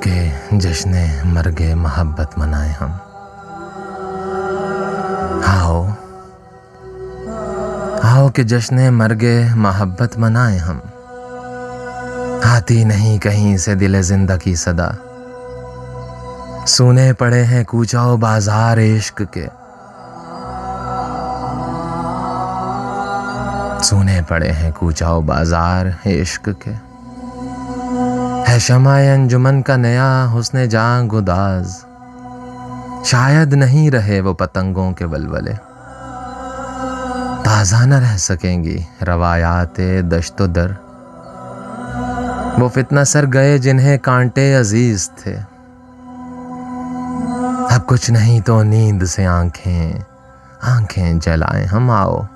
के जश्ने मर्गे मोहब्बत मनाए हम। आओ आओ के जश्ने मर्गे मोहब्बत मनाए हम। आती नहीं कहीं से दिले जिंदा की सदा, सुने पड़े हैं कूचाओ बाजार इश्क के। सुने पड़े हैं कूचाओ बाजार इश्क के। है शमाए अंजुमन का नया हुस्ने जां गुदाज, शायद नहीं रहे वो पतंगों के वलवले। ताज़ा न रह सकेंगी रवायाते दश्तो दर, वो फितना सर गए जिन्हें कांटे अजीज थे। अब कुछ नहीं तो नींद से आंखें आंखें जलाएं हम। आओ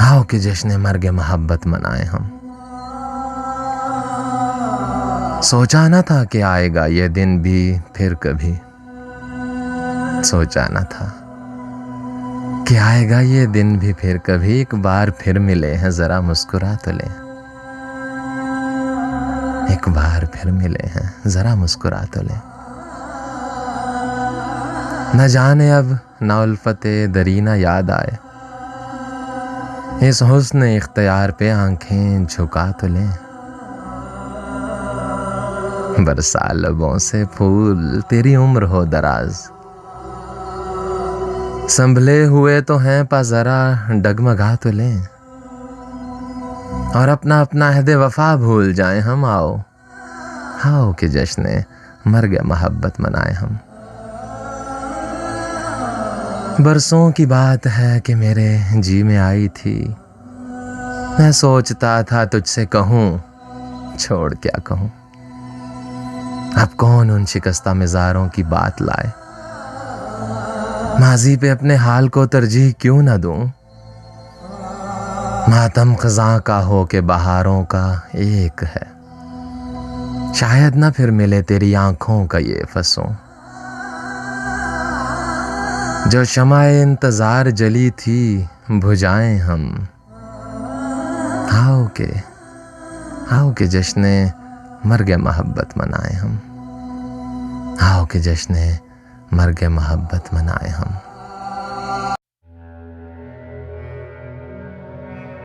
आओ कि जश्न मर्गे मोहब्बत मनाए हम। सोचा न था कि आएगा ये दिन भी फिर कभी, सोचा न था कि आएगा ये दिन भी फिर कभी। एक बार फिर मिले हैं जरा मुस्कुरा तो ले, एक बार फिर मिले हैं जरा मुस्कुरा तो ले। न जाने अब ना उल्फते दरीना याद आए, इस हुस्न इख्तियार पे आंखें झुका तो ले। बरसा लबों से फूल तेरी उम्र हो दराज, संभले हुए तो हैं पा जरा डगमगा तो ले। और अपना अपना अहद वफा भूल जाएं हम। आओ आओ कि जश्न मर्गे मोहब्बत मनाए हम। बरसों की बात है कि मेरे जी में आई थी, मैं सोचता था तुझसे कहूँ छोड़ क्या कहूँ। अब कौन उन शिकस्ता मिजारों की बात लाए, माजी पे अपने हाल को तरजीह क्यों न दूं। मातम खज़ां का हो के बहारों का एक है, शायद ना फिर मिले तेरी आंखों का ये फसों। जो शमाए इंतजार जली थी बुझाएं हम। आओ के जश्ने मर्गे मोहब्बत मनाए हम। आओ के जश्ने मर्गे मोहब्बत मनाए हम।